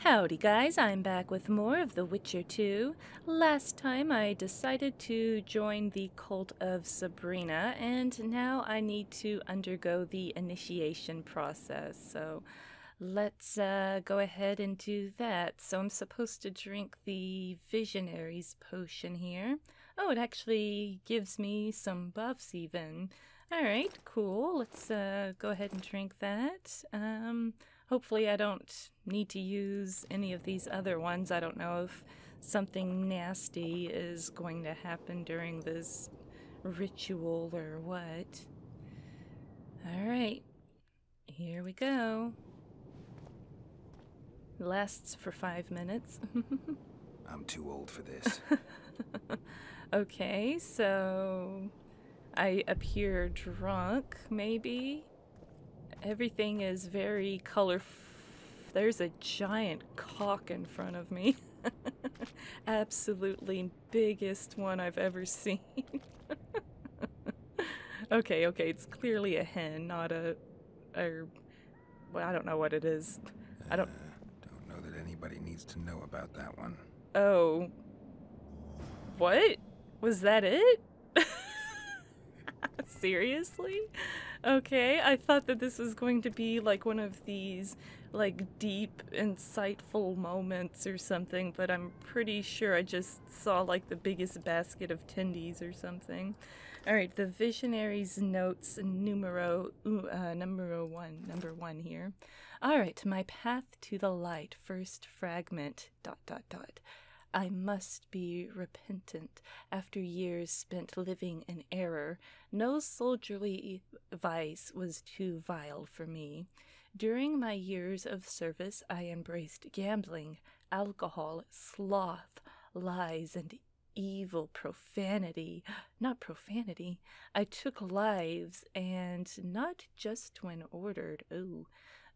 Howdy guys, I'm back with more of The Witcher 2. Last time I decided to join the cult of Sabrina, and now I need to undergo the initiation process, so let's go ahead and do that. So I'm supposed to drink the visionaries potion here. Oh, it actually gives me some buffs even. Alright, cool. Let's go ahead and drink that. Hopefully I don't need to use any of these other ones. I don't know if something nasty is going to happen during this ritual or what. Alright, here we go. Lasts for 5 minutes. I'm too old for this. Okay, so I appear drunk, maybe? Everything is very colorful. There's a giant cock in front of me. Absolutely biggest one I've ever seen. Okay, it's clearly a hen, not well, I don't know what it is. I don't know that anybody needs to know about that one. Oh. What? Was that it? Seriously? Okay, I thought that this was going to be like one of these like deep, insightful moments or something, but I'm pretty sure I just saw like the biggest basket of tendies or something. Alright, the Visionaries notes number one here. Alright, my path to the light, first fragment, ... I must be repentant. After years spent living in error, no soldierly vice was too vile for me. During my years of service, I embraced gambling, alcohol, sloth, lies, and evil profanity. Not profanity. I took lives, and not just when ordered. Ooh,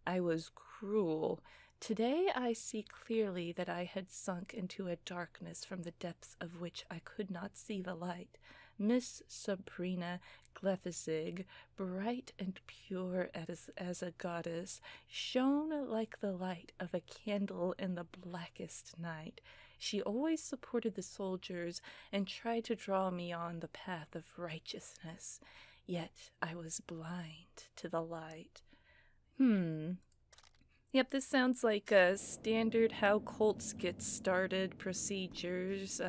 I was cruel. Today I see clearly that I had sunk into a darkness from the depths of which I could not see the light. Miss Sabrina Glephesig, bright and pure as a goddess, shone like the light of a candle in the blackest night. She always supported the soldiers and tried to draw me on the path of righteousness. Yet I was blind to the light. Yep, this sounds like a standard how cults get started procedures.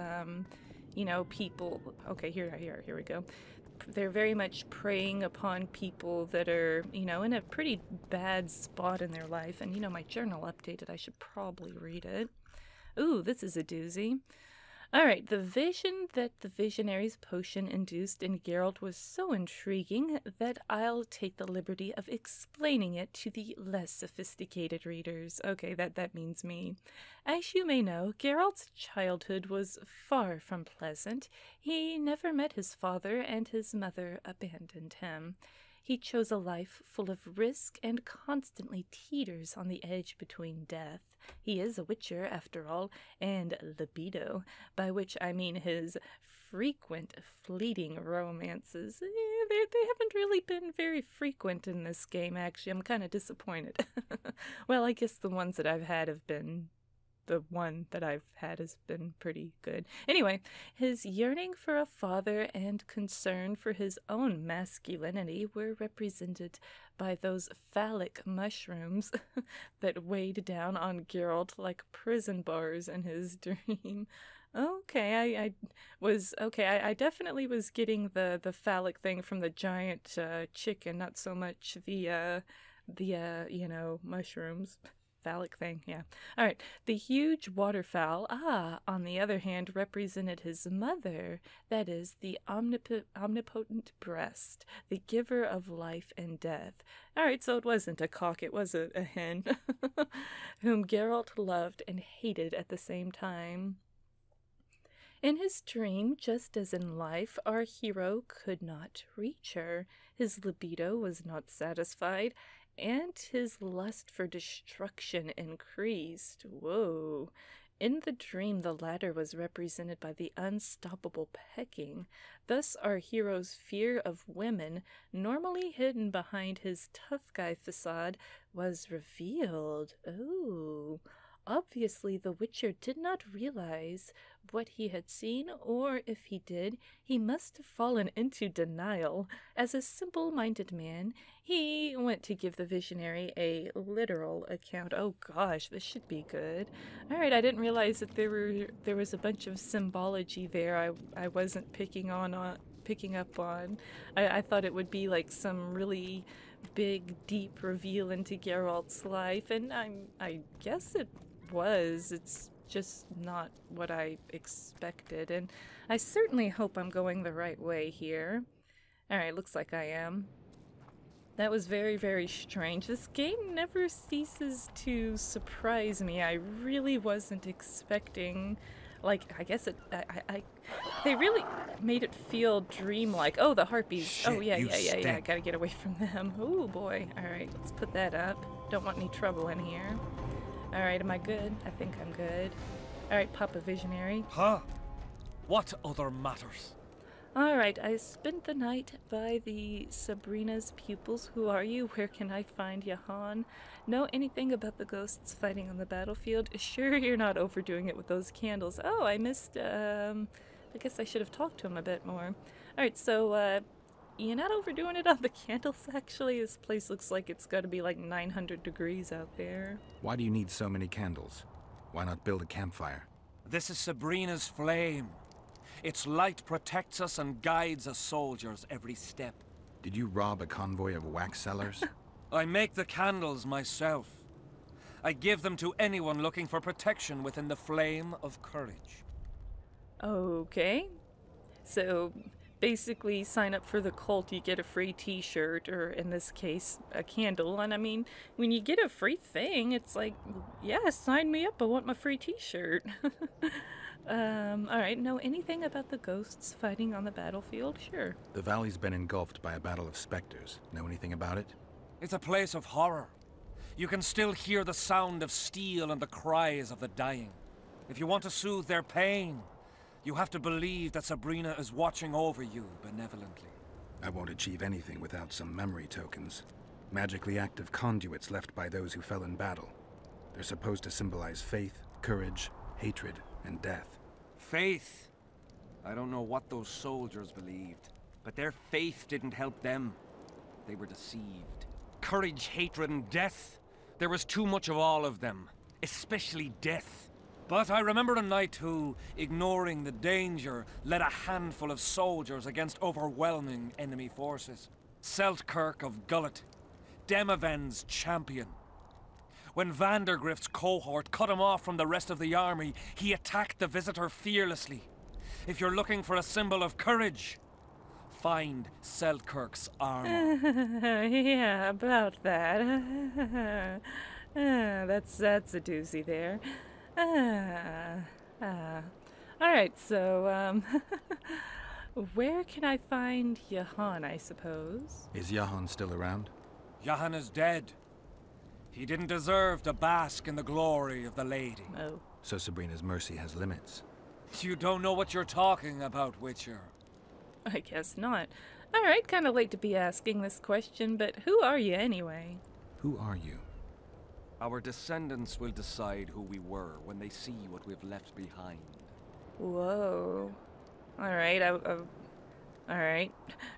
You know, people. Okay, here we go. They're very much preying upon people that are, you know, in a pretty bad spot in their life. And, you know, my journal updated. I should probably read it. Ooh, this is a doozy. Alright, the vision that the Visionaries potion induced in Geralt was so intriguing that I'll take the liberty of explaining it to the less sophisticated readers. Okay, that means me. As you may know, Geralt's childhood was far from pleasant. He never met his father, and his mother abandoned him. He chose a life full of risk and constantly teeters on the edge between death. He is a witcher, after all, and libido, by which I mean his frequent, fleeting romances. They haven't really been very frequent in this game, actually. I'm kind of disappointed. Well, I guess the ones that I've had have been... The one that I've had has been pretty good. Anyway, his yearning for a father and concern for his own masculinity were represented by those phallic mushrooms that weighed down on Geralt like prison bars in his dream. Okay, I definitely was getting the phallic thing from the giant chicken, not so much the you know, mushrooms. Phallic thing, yeah. Alright, the huge waterfowl, on the other hand, represented his mother, that is, the omnipotent breast, the giver of life and death. Alright, so it wasn't a cock, it was a hen, whom Geralt loved and hated at the same time. In his dream, just as in life, our hero could not reach her. His libido was not satisfied, and his lust for destruction increased. Whoa. In the dream, the latter was represented by the unstoppable pecking. Thus, our hero's fear of women, normally hidden behind his tough guy facade, was revealed. Ooh. Obviously, the Witcher did not realize what he had seen, or if he did, he must have fallen into denial. As a simple-minded man, he went to give the visionary a literal account. Oh gosh, this should be good. Alright, I didn't realize that there was a bunch of symbology there I wasn't picking up on. I thought it would be like some really big, deep reveal into Geralt's life, and I guess it was. It's just not what I expected, and I certainly hope I'm going the right way here. Alright, looks like I am. That was very, very strange. This game never ceases to surprise me. I really wasn't expecting, like, I guess they really made it feel dreamlike. Oh, the harpies. Shit, oh, yeah, you I gotta get away from them. Oh, boy. Alright, let's put that up. Don't want any trouble in here. Alright, am I good? I think I'm good. Alright, Papa Visionary. Huh? What other matters? Alright, I spent the night by the Sabrina's pupils. Who are you? Where can I find Jahan? Know anything about the ghosts fighting on the battlefield? Sure you're not overdoing it with those candles. Oh, I missed, I guess I should have talked to him a bit more. Alright, so, you're not overdoing it on the candles, actually. This place looks like it's gotta be like 900 degrees out there. Why do you need so many candles? Why not build a campfire? This is Sabrina's flame. Its light protects us and guides us soldiers every step. Did you rob a convoy of wax sellers? I make the candles myself. I give them to anyone looking for protection within the flame of courage. Okay. So, basically, sign up for the cult, you get a free t-shirt, or in this case, a candle. And I mean, when you get a free thing, it's like, yeah, sign me up, I want my free t-shirt. Alright, know anything about the ghosts fighting on the battlefield? Sure. The valley's been engulfed by a battle of specters. Know anything about it? It's a place of horror. You can still hear the sound of steel and the cries of the dying. If you want to soothe their pain, you have to believe that Sabrina is watching over you benevolently. I won't achieve anything without some memory tokens. Magically active conduits left by those who fell in battle. They're supposed to symbolize faith, courage, hatred, and death. Faith. I don't know what those soldiers believed, but their faith didn't help them. They were deceived. Courage, hatred, and death. There was too much of all of them, especially death. But I remember a knight who, ignoring the danger, led a handful of soldiers against overwhelming enemy forces. Seltkirk of Gullet, Demaven's champion. When Vandergrift's cohort cut him off from the rest of the army, he attacked the visitor fearlessly. If you're looking for a symbol of courage, find Seltkirk's armor. Yeah, about that. That's a doozy there. Alright, so, where can I find Jahan, I suppose? Is Jahan still around? Jahan is dead. He didn't deserve to bask in the glory of the lady. Oh. So Sabrina's mercy has limits. You don't know what you're talking about, Witcher. I guess not. Alright, kinda late to be asking this question, but who are you anyway? Who are you? Our descendants will decide who we were when they see what we've left behind. Whoa. Alright, alright.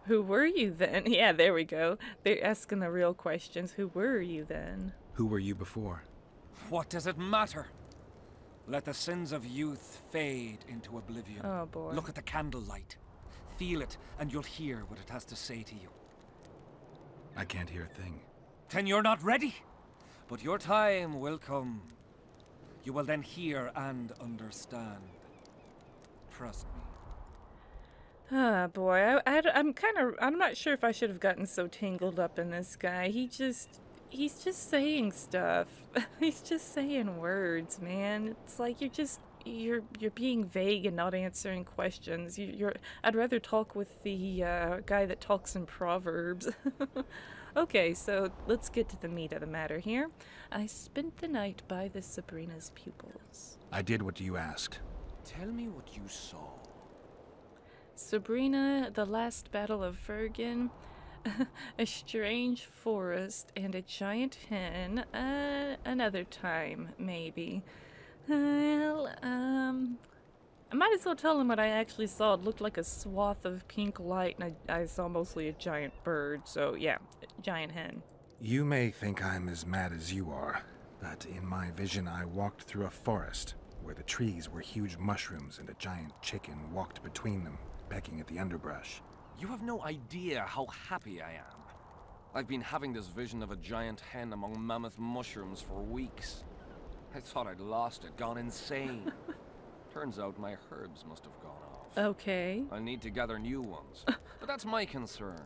Who were you then? Yeah, there we go. They're asking the real questions. Who were you then? Who were you before? What does it matter? Let the sins of youth fade into oblivion. Oh boy. Look at the candlelight. Feel it, and you'll hear what it has to say to you. I can't hear a thing. Then you're not ready. But your time will come. You will then hear and understand. Trust me. Ah, boy, I'm not sure if I should have gotten so tangled up in this guy. He's just saying stuff. He's just saying words, man. It's like you're being vague and not answering questions. I'd rather talk with the guy that talks in proverbs. Okay, so let's get to the meat of the matter here. I spent the night by the Sabrina's pupils. I did what you asked. Tell me what you saw. Sabrina, the last battle of Vergen. a strange forest and a giant hen. Another time, maybe. Well, I might as well tell him what I actually saw. It looked like a swath of pink light, and I saw mostly a giant bird, so yeah, giant hen. You may think I'm as mad as you are, but in my vision I walked through a forest where the trees were huge mushrooms and a giant chicken walked between them, pecking at the underbrush. You have no idea how happy I am. I've been having this vision of a giant hen among mammoth mushrooms for weeks. I thought I'd lost it, gone insane. Turns out my herbs must have gone off. Okay. I need to gather new ones. But that's my concern.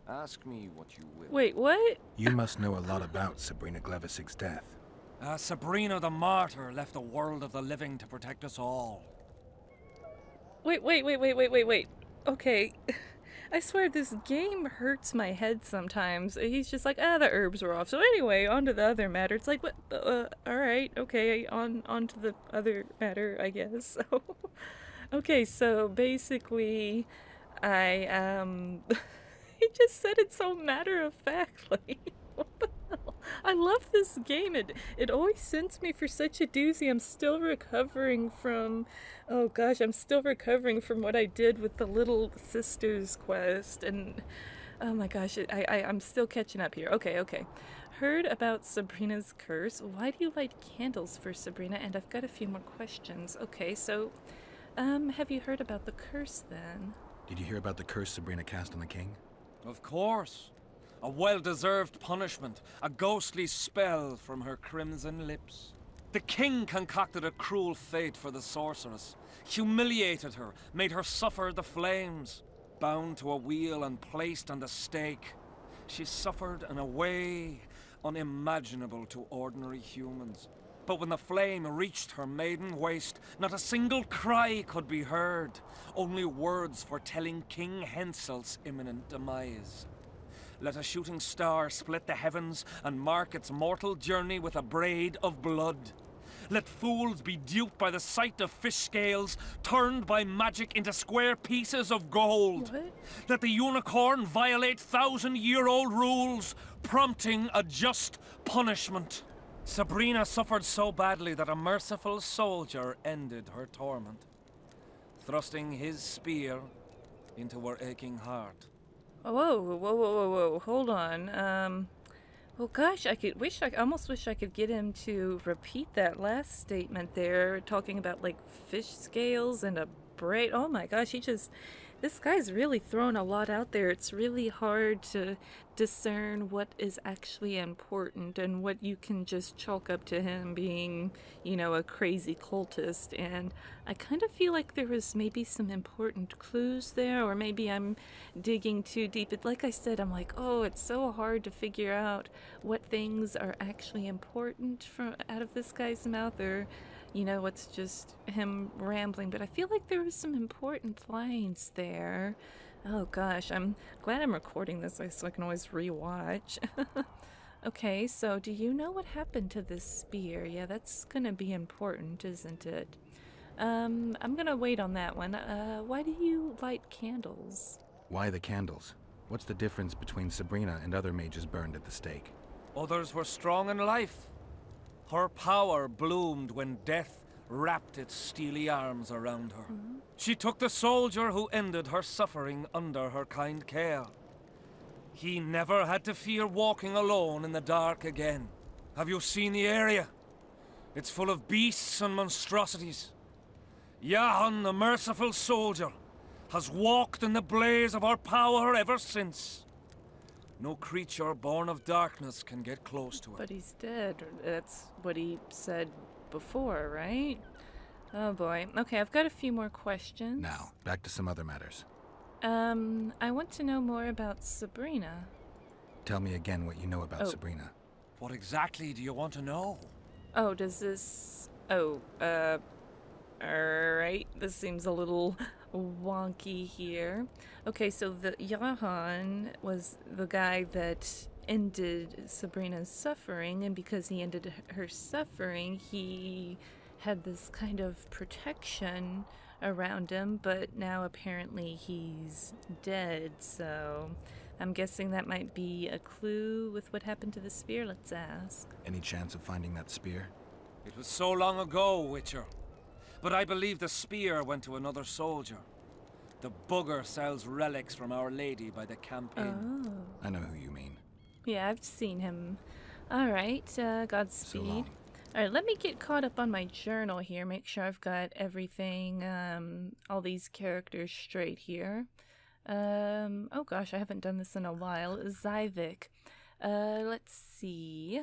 Ask me what you will. Wait, what? You must know a lot about Sabrina Glevisig's death. Sabrina the Martyr left the world of the living to protect us all. Wait. Okay. I swear this game hurts my head sometimes. He's just like, the herbs were off. So anyway, on to the other matter. It's like, what? Alright, okay, on to the other matter, I guess. So, okay, so basically, he just said it so matter-of-factly. What the hell? I love this game. It always sends me for such a doozy. I'm still recovering from... Oh gosh, I'm still recovering from what I did with the Little Sisters quest. And... Oh my gosh, I'm still catching up here. Okay. Heard about Sabrina's curse. Why do you light candles for Sabrina? And I've got a few more questions. Okay, so... have you heard about the curse then? Did you hear about the curse Sabrina cast on the king? Of course. A well-deserved punishment, a ghostly spell from her crimson lips. The king concocted a cruel fate for the sorceress, humiliated her, made her suffer the flames. Bound to a wheel and placed on the stake, she suffered in a way unimaginable to ordinary humans. But when the flame reached her maiden waist, not a single cry could be heard, only words foretelling King Hensel's imminent demise. Let a shooting star split the heavens and mark its mortal journey with a braid of blood. Let fools be duped by the sight of fish scales, turned by magic into square pieces of gold. What? Let the unicorn violate 1,000-year-old rules, prompting a just punishment. Sabrina suffered so badly that a merciful soldier ended her torment, thrusting his spear into her aching heart. Whoa, hold on. Well, gosh, I almost wish I could get him to repeat that last statement there, talking about, like, fish scales and a braid. Oh my gosh, this guy's really thrown a lot out there. It's really hard to discern what is actually important and what you can just chalk up to him being, a crazy cultist. And I kind of feel like there was maybe some important clues there, or maybe I'm digging too deep. Like I said, I'm like, oh, it's so hard to figure out what things are actually important out of this guy's mouth, or it's just him rambling. But I feel like there was some important lines there. Oh gosh, I'm glad I'm recording this so I can always rewatch. Okay, so do you know what happened to this spear? Yeah, that's gonna be important, isn't it? I'm gonna wait on that one. Why do you light candles? Why the candles? What's the difference between Sabrina and other mages burned at the stake? Others were strong in life. Her power bloomed when death wrapped its steely arms around her. She took the soldier who ended her suffering under her kind care. He never had to fear walking alone in the dark again. Have you seen the area? It's full of beasts and monstrosities. Jahan, the merciful soldier, has walked in the blaze of her power ever since. No creature born of darkness can get close to her. But he's dead. That's what he said before, right? Oh boy. Okay, I've got a few more questions. Now, back to some other matters. I want to know more about Sabrina. Tell me again what you know about Sabrina. What exactly do you want to know? Oh, does this... Alright, this seems a little wonky here. Okay, so the Jahan was the guy that ended Sabrina's suffering, and because he ended her suffering, he had this kind of protection around him, but now apparently he's dead, so I'm guessing that might be a clue with what happened to the spear. Let's ask. Any chance of finding that spear? It was so long ago, Witcher. But I believe the spear went to another soldier. The bugger sells relics from Our Lady by the campaign. Oh. I know who you mean. Yeah, I've seen him. Alright, Godspeed. So long. Alright, let me get caught up on my journal here. Make sure I've got everything, all these characters straight here. Oh gosh, I haven't done this in a while. Zyvik. Let's see.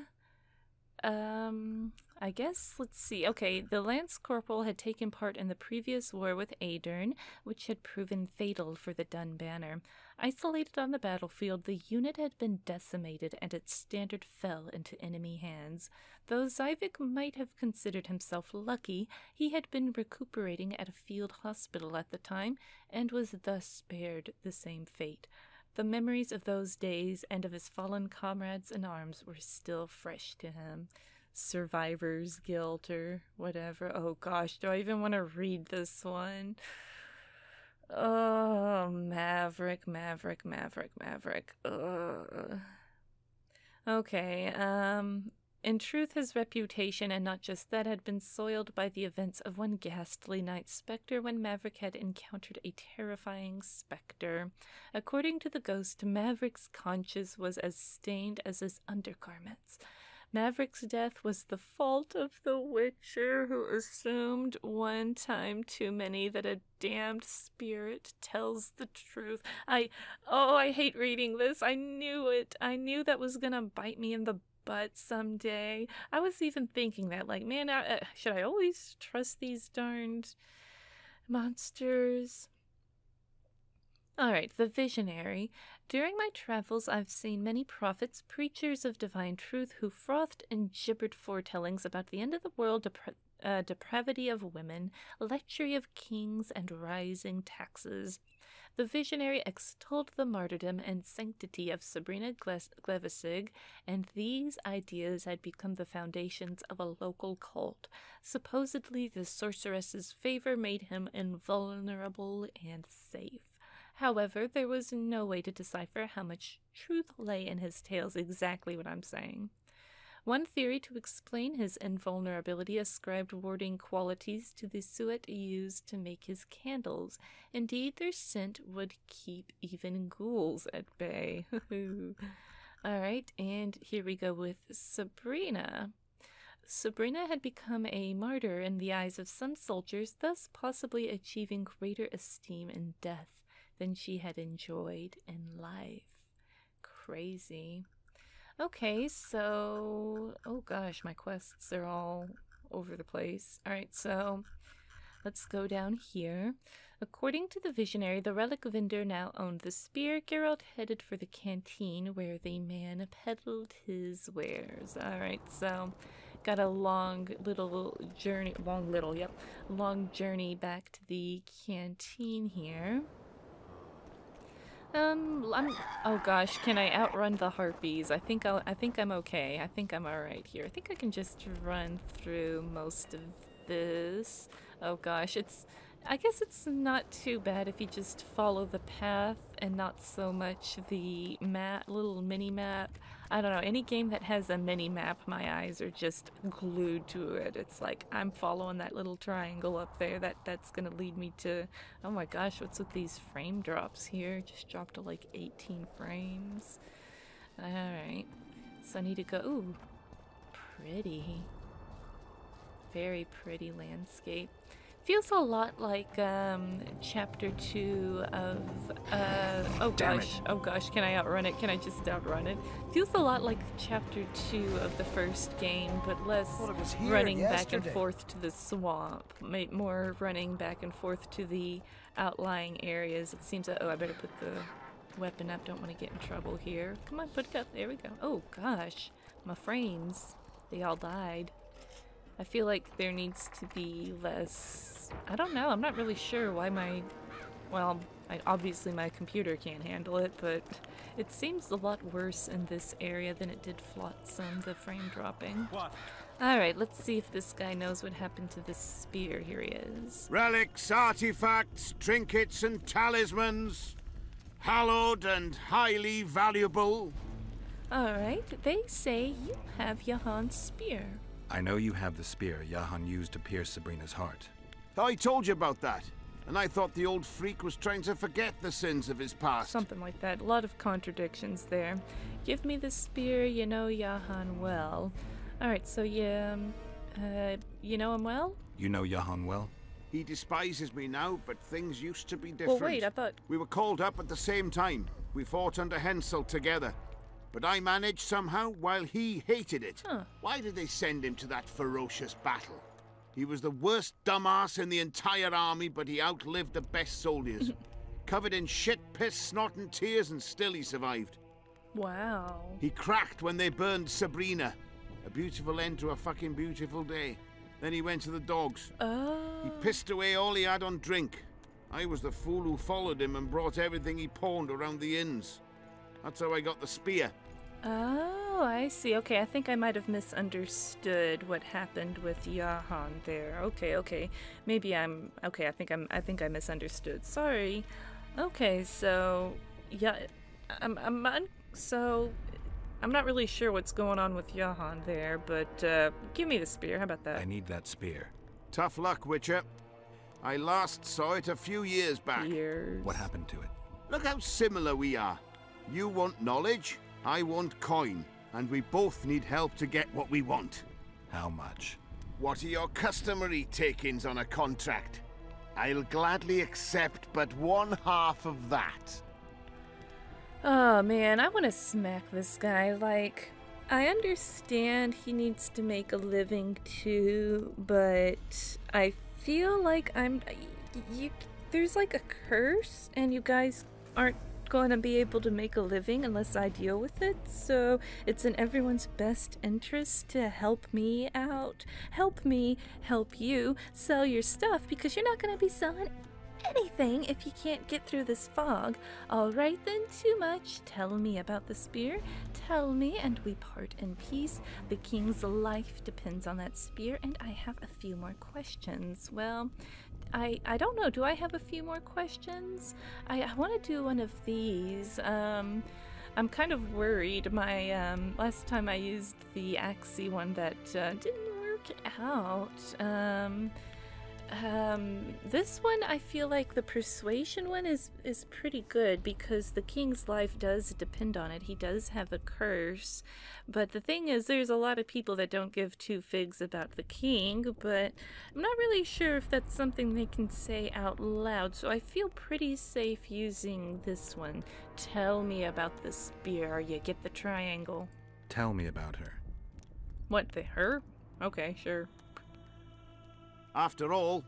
I guess, let's see. Okay, the Lance Corporal had taken part in the previous war with Aedern, which had proven fatal for the Dun Banner. Isolated on the battlefield, the unit had been decimated and its standard fell into enemy hands. Though Zyvik might have considered himself lucky, he had been recuperating at a field hospital at the time and was thus spared the same fate. The memories of those days and of his fallen comrades in arms were still fresh to him. Survivor's guilt or whatever. Oh gosh, do I even want to read this one? Oh, Maverick. Ugh. Okay, in truth, his reputation, and not just that, had been soiled by the events of one ghastly night spectre when Maverick had encountered a terrifying spectre. According to the ghost, Maverick's conscience was as stained as his undergarments. Maverick's death was the fault of the Witcher, who assumed one time too many that a damned spirit tells the truth. I hate reading this. I knew it. I knew that was gonna bite me in the butt someday. I was even thinking that, like, man, should I always trust these darned monsters? Alright, the visionary. During my travels, I've seen many prophets, preachers of divine truth, who frothed and gibbered foretellings about the end of the world, depravity of women, lechery of kings, and rising taxes. The visionary extolled the martyrdom and sanctity of Sabrina Glevissig, and these ideas had become the foundations of a local cult. Supposedly, the sorceress's favor made him invulnerable and safe. However, there was no way to decipher how much truth lay in his tales, exactly what I'm saying. One theory to explain his invulnerability ascribed warding qualities to the suet used to make his candles. Indeed, their scent would keep even ghouls at bay. Alright, and here we go with Sabrina. Sabrina had become a martyr in the eyes of some soldiers, thus possibly achieving greater esteem in death than she had enjoyed in life. Crazy. Okay, so... oh gosh, my quests are all over the place. Alright, so let's go down here. According to the visionary, the relic vendor now owned the spear. Geralt headed for the canteen where the man peddled his wares. Alright, so got a long journey back to the canteen here. Oh gosh, can I outrun the harpies? I think I'm okay. I think I'm alright here. I think I can just run through most of this. Oh gosh, I guess it's not too bad if you just follow the path and not so much the little mini-map. I don't know, any game that has a mini-map, my eyes are just glued to it. It's like, I'm following that little triangle up there. That's gonna lead me to... oh my gosh, what's with these frame drops here? Just dropped to like 18 frames. Alright, so I need to go... ooh, pretty. Very pretty landscape. Feels a lot like chapter 2 of oh gosh, can I outrun it? Can I just outrun it? Feels a lot like chapter 2 of the first game, but less running back and forth to the swamp. More running back and forth to the outlying areas. It seems that... oh, I better put the weapon up. Don't want to get in trouble here. Come on, put it up. There we go. Oh gosh, my frames, they all died. I feel like there needs to be less... I don't know, I'm not really sure why obviously my computer can't handle it, but it seems a lot worse in this area than it did Flotsam, the frame dropping. Alright, let's see if this guy knows what happened to this spear. Here he is. Relics, artifacts, trinkets and talismans. hallowed and highly valuable. Alright, they say you have Jahan's spear. I know you have the spear Jahan used to pierce Sabrina's heart. I told you about that, and I thought the old freak was trying to forget the sins of his past. Something like that. A lot of contradictions there. Give me the spear, you know Jahan well. Alright, so you know him well? You know Jahan well? He despises me now, but things used to be different. Well, wait, I thought... We were called up at the same time. We fought under Hensel together. But I managed somehow, while he hated it. Huh. Why did they send him to that ferocious battle? He was the worst dumbass in the entire army, but he outlived the best soldiers. Covered in shit, piss, snot and tears, and still he survived. Wow. He cracked when they burned Sabrina. A beautiful end to a fucking beautiful day. Then he went to the dogs. Oh. He pissed away all he had on drink. I was the fool who followed him and brought everything he pawned around the inns. That's how I got the spear. Oh, I see. Okay, I think I might have misunderstood what happened with Jahan there. Okay. Maybe I'm okay. I think I misunderstood. Sorry. Okay, so yeah, I'm not really sure what's going on with Jahan there, but give me the spear. How about that? I need that spear. Tough luck, Witcher. I last saw it a few years back. Years. What happened to it? Look how similar we are. You want knowledge, I want coin, and we both need help to get what we want. How much? What are your customary takings on a contract? I'll gladly accept but one half of that. Oh man, I want to smack this guy. Like, I understand he needs to make a living too, but I feel like there's like a curse, and you guys aren't going to be able to make a living unless I deal with it, so it's in everyone's best interest to help me out. Help me help you sell your stuff, because you're not going to be selling anything if you can't get through this fog. Alright then, too much. Tell me about the spear. Tell me, and we part in peace. The king's life depends on that spear, and I have a few more questions. Well, I don't know. Do I have a few more questions? I want to do one of these. I'm kind of worried. My last time I used the Axie one, that didn't work out. This one, I feel like the persuasion one is pretty good, because the king's life does depend on it. He does have a curse, but the thing is, there's a lot of people that don't give two figs about the king, but I'm not really sure if that's something they can say out loud, so I feel pretty safe using this one. Tell me about the spear. You get the triangle. Tell me about her. What, her? Okay, sure. After all,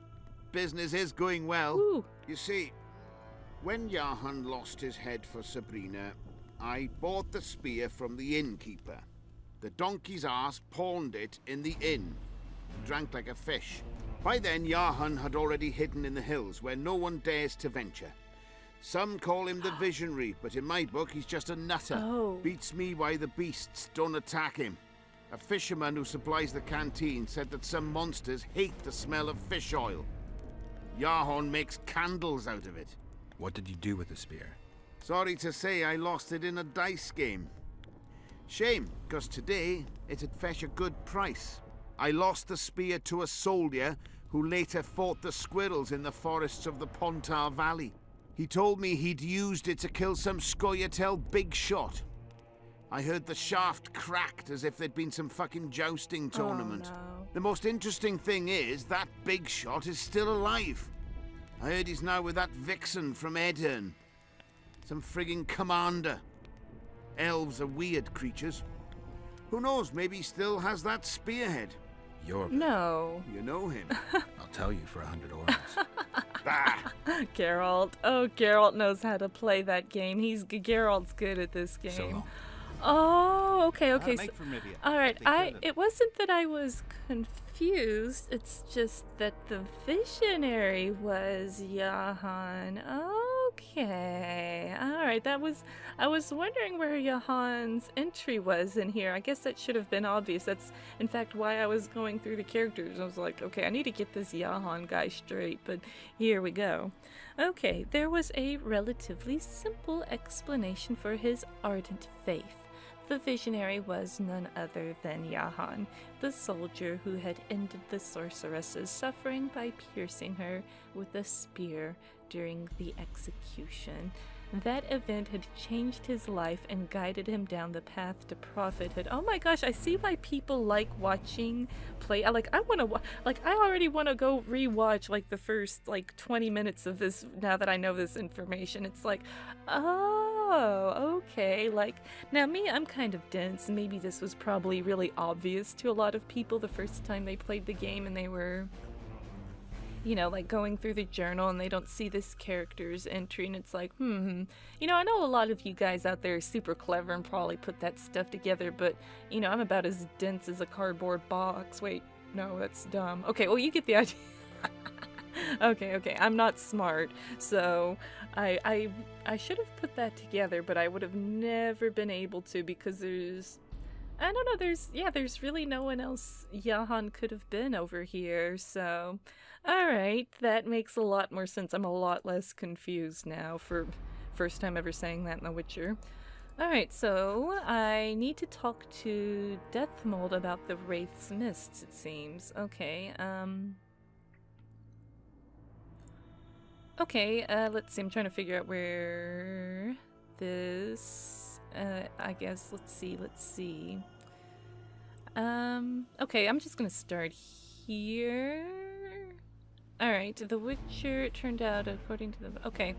business is going well. Ooh. You see, when Jahan lost his head for Sabrina, I bought the spear from the innkeeper. The donkey's ass pawned it in the inn. Drank like a fish. By then, Jahan had already hidden in the hills, where no one dares to venture. Some call him the visionary, but in my book, he's just a nutter. Oh. Beats me why the beasts don't attack him. A fisherman who supplies the canteen said that some monsters hate the smell of fish oil. Jahan makes candles out of it. What did you do with the spear? Sorry to say, I lost it in a dice game. Shame, because today it'd fetch a good price. I lost the spear to a soldier who later fought the squirrels in the forests of the Pontar Valley. He told me he'd used it to kill some Scoia'tael big shot. I heard the shaft cracked as if there'd been some fucking jousting tournament. Oh, no. The most interesting thing is that big shot is still alive. I heard he's now with that vixen from Edern. Some frigging commander. Elves are weird creatures. Who knows, maybe he still has that spearhead. No. You know him. I'll tell you for 100 orbs. Bah! Geralt. Oh, Geralt knows how to play that game. Geralt's good at this game. So long. Oh, okay. Make So, for Mivia. all right. They kill them. It wasn't that I was confused. It's just that the visionary was Jahan. Okay. All right. I was wondering where Johan's entry was in here. I guess that should have been obvious. That's, in fact, why I was going through the characters. I was like, okay, I need to get this Johan guy straight, but here we go. Okay, there was a relatively simple explanation for his ardent faith. The visionary was none other than Johan, the soldier who had ended the sorceress's suffering by piercing her with a spear during the execution. That event had changed his life and guided him down the path to prophethood. Oh my gosh, I see why people like watching play. I already want to go rewatch like the first 20 minutes of this now that I know this information. It's like, oh, okay. Now me, I'm kind of dense. Maybe this was probably really obvious to a lot of people the first time they played the game and they were, going through the journal and they don't see this character's entry and it's like, I know a lot of you guys out there are super clever and probably put that stuff together, but, I'm about as dense as a cardboard box. Wait, no, that's dumb. Okay, well, you get the idea. Okay, I'm not smart, so I should have put that together, but I would have never been able to because there's really no one else Johan could have been over here, so alright, that makes a lot more sense. I'm a lot less confused now for first time ever saying that in The Witcher. Alright, so I need to talk to Deathmold about the Wraith's Mists, it seems. Okay, let's see, I'm trying to figure out where this, I guess, let's see. Okay, I'm just gonna start here. Alright, The Witcher, it turned out, according to the, okay.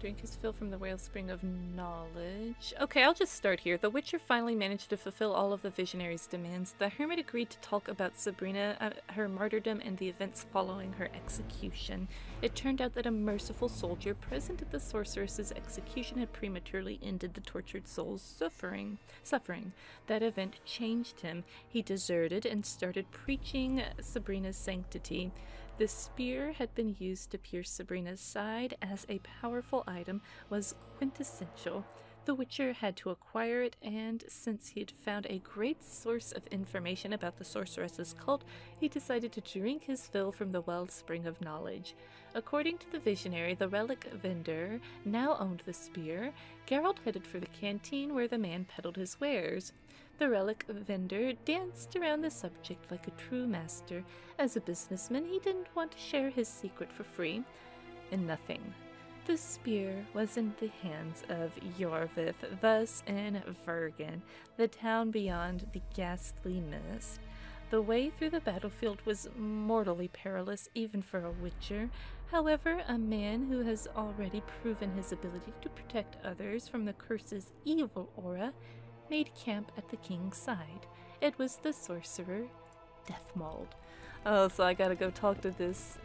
Drink his fill from the wellspring of knowledge. Okay, I'll just start here. The Witcher finally managed to fulfill all of the visionaries' demands. The hermit agreed to talk about Sabrina, her martyrdom, and the events following her execution. It turned out that a merciful soldier present at the sorceress's execution had prematurely ended the tortured soul's suffering. That event changed him. He deserted and started preaching Sabrina's sanctity. The spear had been used to pierce Sabrina's side as a powerful item was quintessential. The Witcher had to acquire it, and since he had found a great source of information about the sorceress's cult, he decided to drink his fill from the wellspring of knowledge. According to the visionary, the relic vendor now owned the spear. Geralt headed for the canteen where the man peddled his wares. The relic vendor danced around the subject like a true master. As a businessman, he didn't want to share his secret for free. And nothing. The spear was in the hands of Jorvith, thus in Vergen, the town beyond the ghastly mist. The way through the battlefield was mortally perilous, even for a witcher. However, a man who has already proven his ability to protect others from the curse's evil aura made camp at the king's side. It was the sorcerer, Deathmold. Oh, so I gotta go talk to this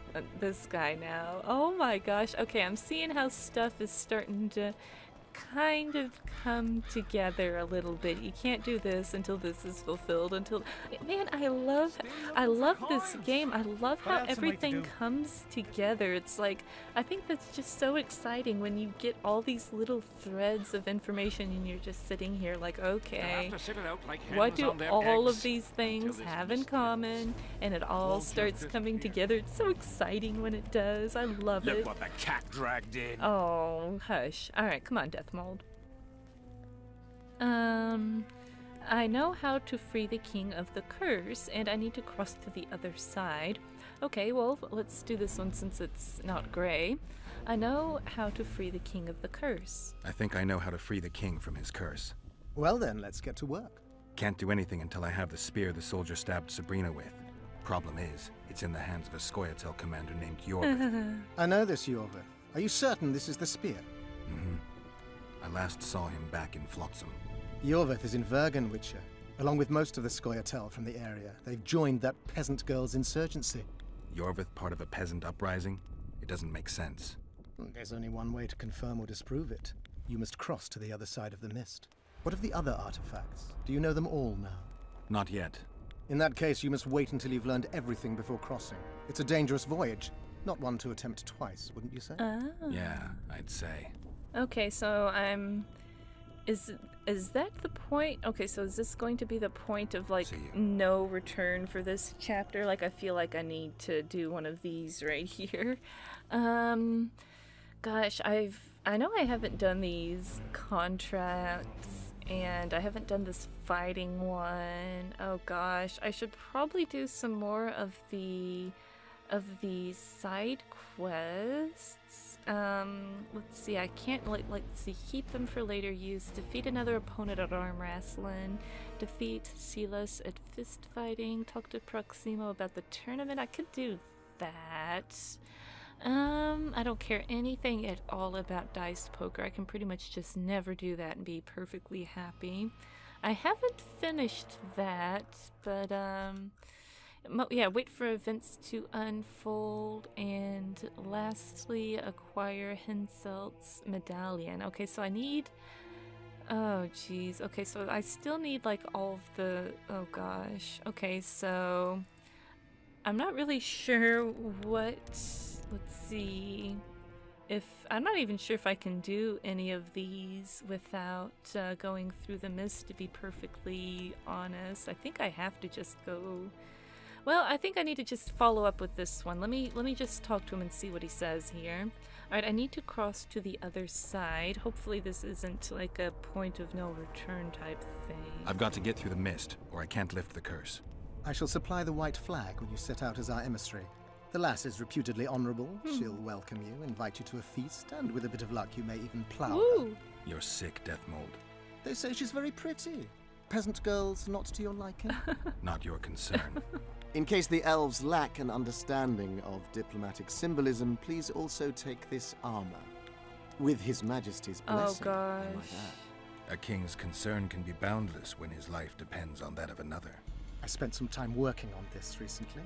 guy now. Oh my gosh. Okay, I'm seeing how stuff is starting to kind of come together a little bit. You can't do this until this is fulfilled. Man, I love this game. I love how everything comes together. It's like, I think that's just so exciting when you get all these little threads of information and you're just sitting here like, okay, what do all of these things have in common? And it all starts coming together. It's so exciting when it does. I love it. Look what the cat dragged in. Oh, hush. Alright, come on, Deathmold. I know how to free the king of the curse, and I need to cross to the other side. Okay, well, let's do this one since it's not gray. I know how to free the king of the curse. I think I know how to free the king from his curse. Well then, let's get to work. Can't do anything until I have the spear the soldier stabbed Sabrina with. Problem is, it's in the hands of a Scoia'tael commander named Jorvith. I know this, Jorvith. Are you certain this is the spear? Mm-hmm. I last saw him back in Flotsam. Jorvith is in Vergen, Witcher, along with most of the Scoia'tael from the area. They've joined that peasant girl's insurgency. Jorvith part of a peasant uprising? It doesn't make sense. There's only one way to confirm or disprove it. You must cross to the other side of the mist. What of the other artifacts? Do you know them all now? Not yet. In that case, you must wait until you've learned everything before crossing. It's a dangerous voyage. Not one to attempt twice, wouldn't you say? Yeah, I'd say. Okay, so Is that the point? Okay, so is this going to be the point of, like, no return for this chapter? Like, I feel like I need to do one of these right here. Gosh, I know I haven't done these contracts, and I haven't done this fighting one. Oh gosh, I should probably do some more of the side quests. Let's see, I can't, let's see, keep them for later use. Defeat another opponent at arm wrestling. Defeat Silas at fist fighting. Talk to Proximo about the tournament. I could do that. I don't care anything at all about dice poker. I can pretty much just never do that and be perfectly happy. I haven't finished that, but, yeah, wait for events to unfold, and lastly, acquire Henselt's medallion. Okay, so I need... Oh, jeez. Okay, so I still need, like, all of the... Oh, gosh. Okay, so... I'm not really sure what... Let's see... I'm not even sure if I can do any of these without going through the mist, to be perfectly honest. I think I have to just go... Well, I think I need to just follow up with this one. Let me just talk to him and see what he says here. Alright, I need to cross to the other side. Hopefully this isn't like a point of no return type thing. I've got to get through the mist, or I can't lift the curse. I shall supply the white flag when you set out as our emissary. The lass is reputedly honourable. She'll welcome you, invite you to a feast, and with a bit of luck you may even plough her. You're sick, Death Mold. They say she's very pretty. Peasant girls not to your liking? Not your concern. In case the elves lack an understanding of diplomatic symbolism, please also take this armor. With His Majesty's blessing. Oh gosh. I might add. A king's concern can be boundless when his life depends on that of another. I spent some time working on this recently.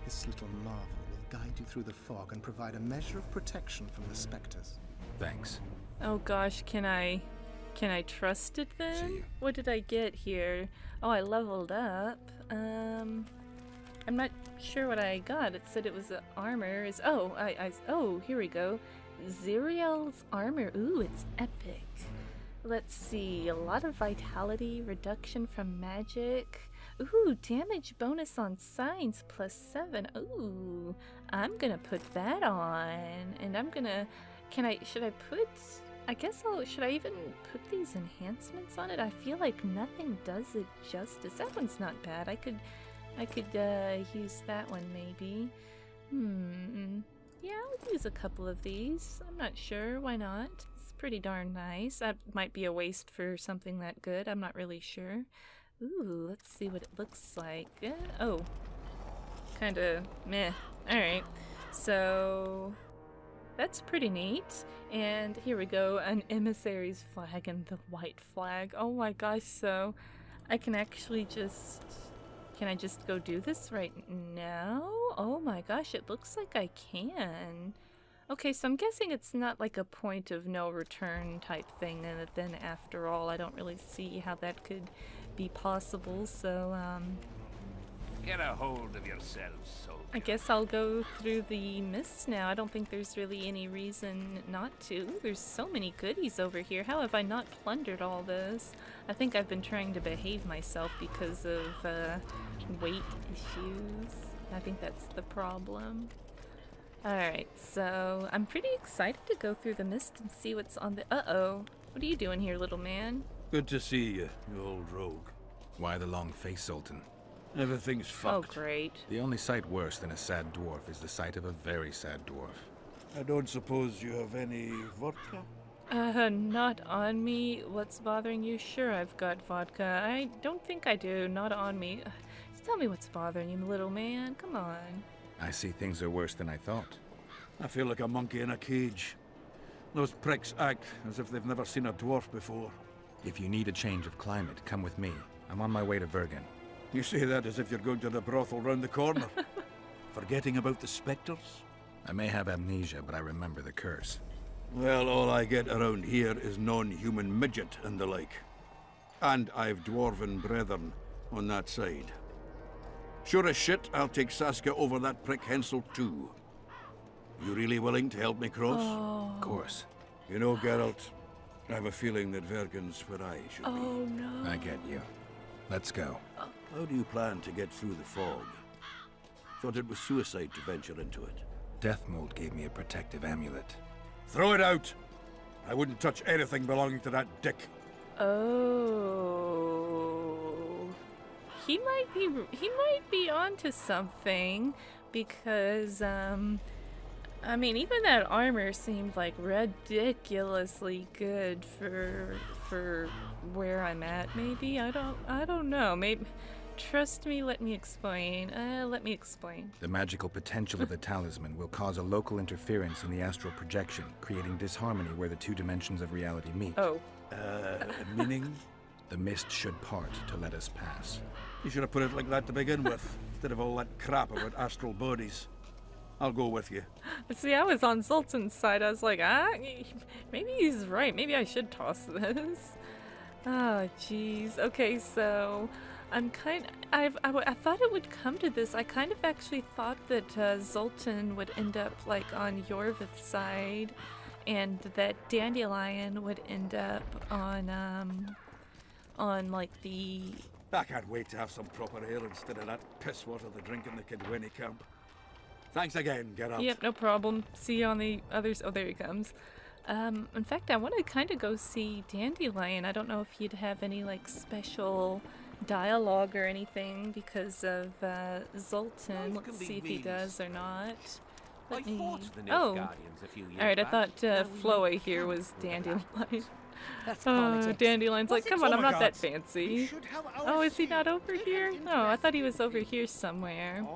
This little marvel will guide you through the fog and provide a measure of protection from the spectres. Thanks. Oh gosh, can I trust it then? See you. What did I get here? Oh, I leveled up. I'm not sure what I got. It said it was armor. Oh, here we go. Ziriel's armor. Ooh, it's epic. Let's see. A lot of vitality, reduction from magic. Ooh, damage bonus on signs +7. Ooh, I'm gonna put that on. And I'm gonna... should I put... should I even put these enhancements on it? I feel like nothing does it justice. That one's not bad. I could use that one maybe. Yeah, I'll use a couple of these. I'm not sure. Why not? It's pretty darn nice. That might be a waste for something that good. I'm not really sure. Ooh, let's see what it looks like. Oh, kinda meh. Alright, so that's pretty neat. And here we go, an emissary's flag and the white flag. Oh my gosh, so I can actually just... Can I just go do this right now? Oh my gosh, it looks like I can. Okay, so I'm guessing it's not like a point of no return type thing, and then after all, I don't really see how that could be possible, so, Get a hold of yourselves, soldier. I guess I'll go through the mist now. I don't think there's really any reason not to. There's so many goodies over here. How have I not plundered all this? I think I've been trying to behave myself because of, weight issues. I think that's the problem. Alright, so I'm pretty excited to go through the mist and see what's on the... Uh-oh. What are you doing here, little man? Good to see you, you old rogue. Why the long face, Zoltan? Everything's Oh, fucked. great. The only sight worse than a sad dwarf is the sight of a very sad dwarf. I don't suppose you have any vodka? Not on me. What's bothering you? Sure, I've got vodka. I don't think I do. Not on me. Just tell me what's bothering you, little man. Come on. I see things are worse than I thought. I feel like a monkey in a cage. Those pricks act as if they've never seen a dwarf before. If you need a change of climate, come with me. I'm on my way to Vergen. You say that as if you're going to the brothel round the corner. Forgetting about the spectres? I may have amnesia, but I remember the curse. Well, all I get around here is non-human midget and the like. And I've dwarven brethren on that side. Sure as shit, I'll take Saskia over that prick Hensel too. You really willing to help me cross? Oh. Of course. You know, Geralt, I have a feeling that Vergen's where I should Oh be. no. I get you. Let's go. How do you plan to get through the fog? Thought it was suicide to venture into it. Death Mold gave me a protective amulet. Throw it out! I wouldn't touch anything belonging to that dick. Oh. He might be onto something because I mean, even that armor seemed like ridiculously good for where I'm at. Maybe I don't know. Maybe trust me. Let me explain. Let me explain. The magical potential of the talisman will cause a local interference in the astral projection, creating disharmony where the two dimensions of reality meet. Oh. Meaning? The mist should part to let us pass. You should have put it like that to begin with, instead of all that crap about astral bodies. I'll go with you. See, I was on Zoltan's side. I was like, maybe he's right. Maybe I should toss this. Oh, jeez. Okay, so I thought it would come to this. I kind of actually thought that Zoltan would end up like on Yorvith's side, and that Dandelion would end up on like the. I can't wait to have some proper ale instead of that piss water they drink in the Kidwini camp. Thanks again, Geralt. Yep, no problem. See you on the others. Oh, there he comes. In fact, I want to kind of go see Dandelion. I don't know if he'd have any like special dialogue or anything because of Zoltan. Let's see if he does or not. Let me. Oh, all right. I thought Floe here was Dandelion. That's politics. Dandelion's like, come on, I'm not that fancy. should have our Oh, is he not over here? No, I thought he was over here somewhere.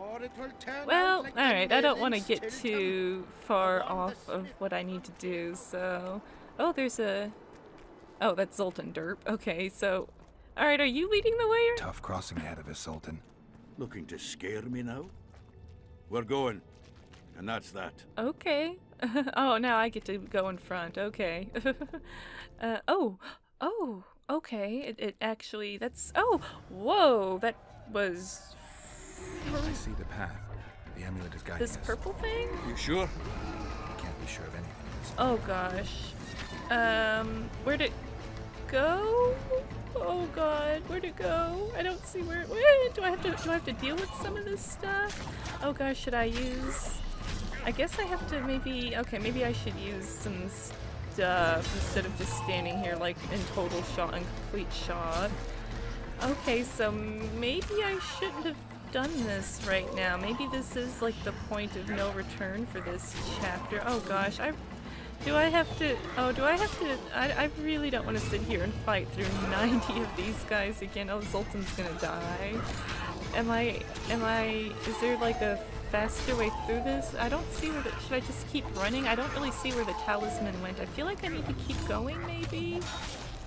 Well, alright, I don't want to get too far off of what I need to do, so... Oh, there's a... Oh, that's Zoltan Derp. Okay, so... Alright, are you leading the way? Or... Tough crossing ahead of us, Zoltan. Looking to scare me now? We're going. And that's that. Okay. Oh, now I get to go in front. Okay. Okay. It actually, that's, oh, whoa, that was... I see the path. The amulet is guiding This us. purple thing? You sure? I can't be sure of anything at this Oh gosh. Where'd it go? Oh god, where'd it go? I don't see where do I have to deal with some of this stuff? Oh gosh, should I use... I guess I have to maybe I should use some stuff instead of just standing here like in total shock and complete shock. Okay, so maybe I shouldn't have done this right now. Maybe this is like the point of no return for this chapter. Oh gosh, I really don't want to sit here and fight through 90 of these guys again. Oh, Zoltan's gonna die. Is there like a faster way through this? I don't see where should I just keep running? I don't really see where the talisman went. I feel like I need to keep going maybe?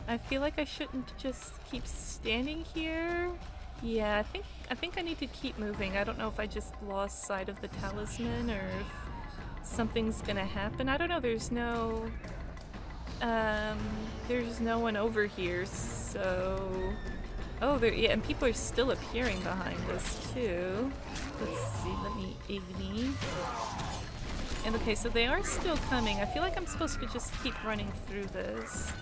I feel like I shouldn't just keep standing here. Yeah, I think I need to keep moving. I don't know if I just lost sight of the talisman or if something's gonna happen. I don't know, there's no one over here, so... Oh, yeah, and people are still appearing behind us, too. Let's see, let me ignite. And okay, so they are still coming. I feel like I'm supposed to just keep running through this.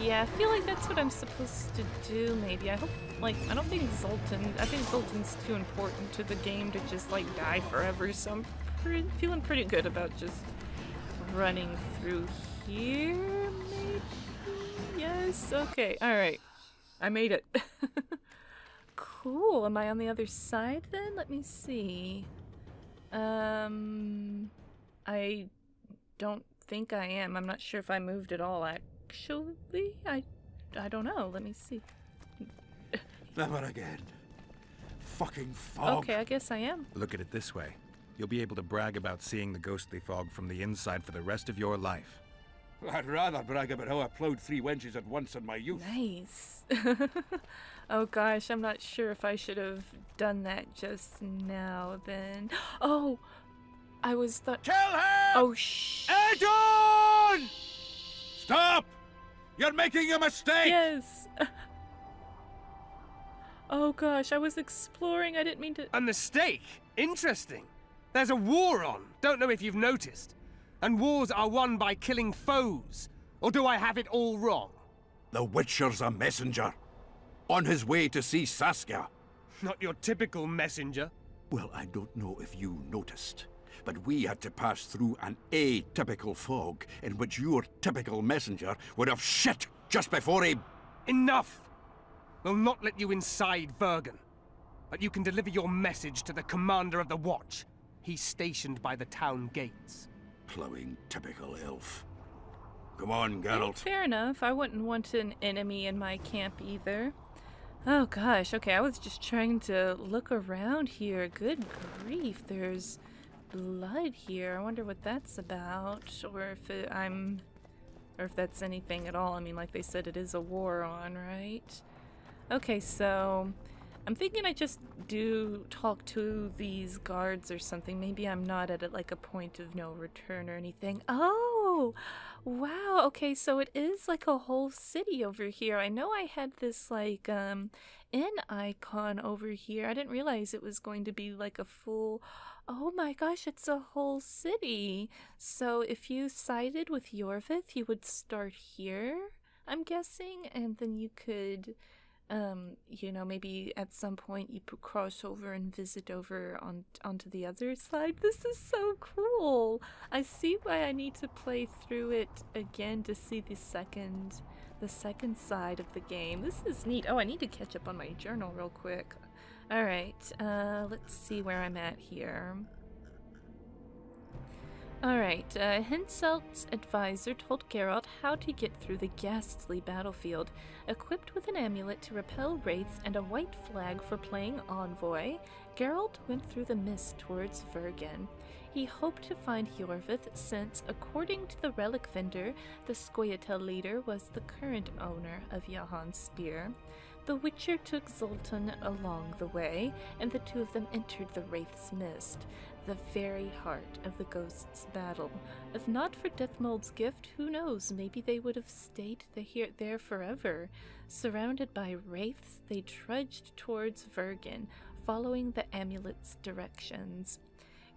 Yeah, I feel like that's what I'm supposed to do, maybe. I hope, like, I think Zoltan's too important to the game to just, like, die forever, so I'm feeling pretty good about just running through here, maybe? Yes? Okay, alright. I made it. Cool. Am I on the other side then? Let me see. I don't think I am. I'm not sure if I moved at all, actually. I don't know. Let me see. Never again. Fucking fog. Okay, I guess I am. Look at it this way. You'll be able to brag about seeing the ghostly fog from the inside for the rest of your life. I'd rather brag about how I plowed 3 wenches at once in my youth. Nice. Oh gosh, I'm not sure if I should have done that just now then. Oh! I was Kill him! Oh, shh. Adon! Stop! You're making a mistake! Yes! Oh gosh, I was exploring, I didn't mean to... A mistake? Interesting. There's a war on. Don't know if you've noticed. And wars are won by killing foes. Or do I have it all wrong? The Witcher's a messenger. On his way to see Saskia. Not your typical messenger. Well, I don't know if you noticed, but we had to pass through an atypical fog in which your typical messenger would have shit just before he... Enough! We'll not let you inside Vergen. But you can deliver your message to the commander of the watch. He's stationed by the town gates. Plowing typical elf. Come on, Geralt. Fair enough. I wouldn't want an enemy in my camp either. Oh gosh, okay, I was just trying to look around here. Good grief, there's blood here. I wonder what that's about, or if or if that's anything at all. I mean, like they said, it is a war on, right? Okay, so I'm thinking I just do talk to these guards or something. Maybe I'm not at like a point of no return or anything. Oh, wow. Okay, so it is like a whole city over here. I know I had this like inn icon over here. I didn't realize it was going to be like a full... Oh my gosh, it's a whole city. So if you sided with Yorvith, you would start here, I'm guessing, and then you could... you know, maybe at some point you cross over and visit over onto the other side. This is so cool. I see why I need to play through it again to see the second side of the game. This is neat. Oh, I need to catch up on my journal real quick. All right, let's see where I'm at here. Alright, Henselt's advisor told Geralt how to get through the ghastly battlefield. Equipped with an amulet to repel wraiths and a white flag for playing envoy, Geralt went through the mist towards Vergen. He hoped to find Yorvith since, according to the relic vendor, the Scoia'tael leader was the current owner of Jahan's spear. The Witcher took Zoltan along the way, and the two of them entered the Wraith's Mist, the very heart of the Ghost's battle. If not for Deathmold's gift, who knows, maybe they would have stayed there forever. Surrounded by wraiths, they trudged towards Vergen, following the amulet's directions.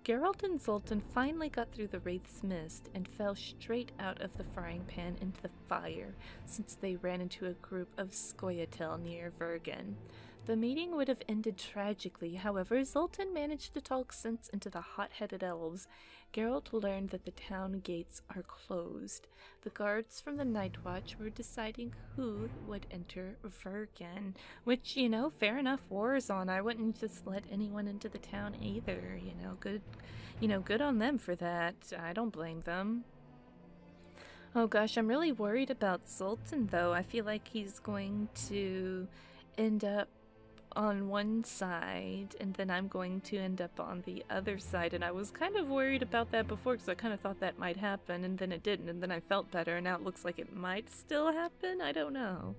Geralt and Zoltan finally got through the Wraith's Mist and fell straight out of the frying pan into the fire, since they ran into a group of Scoia'tael near Vergen. The meeting would have ended tragically, however, Zoltan managed to talk sense into the hot-headed elves. Geralt learned that the town gates are closed. The guards from the Night Watch were deciding who would enter Vergen, which, you know, fair enough, war is on. I wouldn't just let anyone into the town either, good on them for that. I don't blame them. Oh gosh, I'm really worried about Zoltan, though. I feel like he's going to end up on one side, and then I'm going to end up on the other side, and I was kind of worried about that before because I kind of thought that might happen, and then it didn't, and then I felt better, and now it looks like it might still happen. I don't know.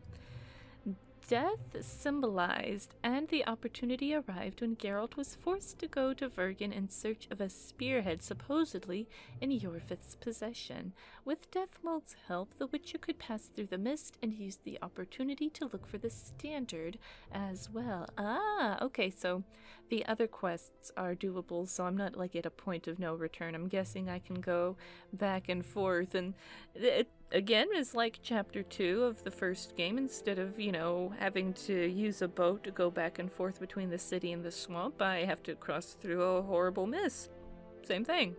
Death symbolized, and the opportunity arrived when Geralt was forced to go to Vergen in search of a spearhead supposedly in Yorvith's possession. With Deathmold's help, the Witcher could pass through the mist and use the opportunity to look for the standard as well. Ah, okay, so the other quests are doable, so I'm not like at a point of no return. I'm guessing I can go back and forth, and it again is like chapter 2 of the first game. Instead of, you know, having to use a boat to go back and forth between the city and the swamp, I have to cross through a horrible mist. Same thing.